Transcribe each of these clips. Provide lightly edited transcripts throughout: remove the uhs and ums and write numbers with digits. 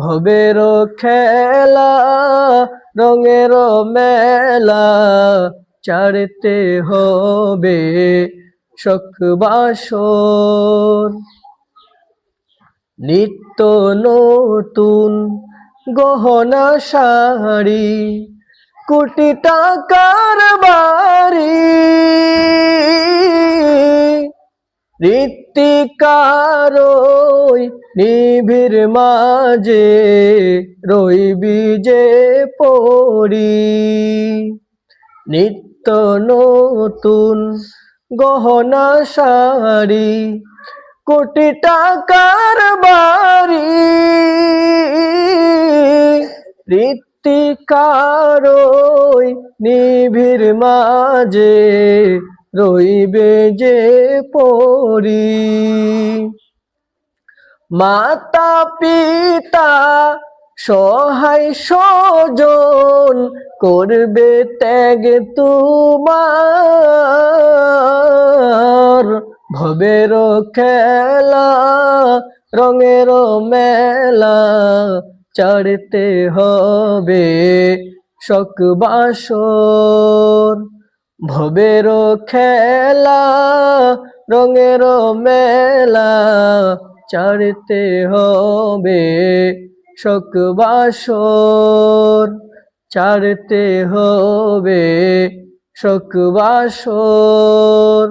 ভবের খেলা রঙের মেলা ছাড়তে হবে শখ বাসর। নিত্য নতুন গহনা শাড়ি কোটি টাকার বাড়ি, ঋত্বিকার ওই নিবিড় মাঝে রইবি যে পড়ি। নিত্য নতুন গহনা শাড়ি কোটি টাকার বাড়ি, ঋত্বিকার ওই নিবিড় মাঝে রইবে যে পড়ি। মাতা পিতা সহায় স্বজন করবে ত্যাগ তোমার। ভবের খেলা রঙের মেলা ছাড়তে হবে শখ বাসর। ভবের খেলা রঙের মেলা ছাড়তে হবে শখ বাসর, ছাড়তে হবে শখ বাসর,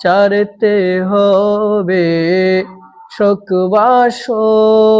ছাড়তে হবে শখ বাসর।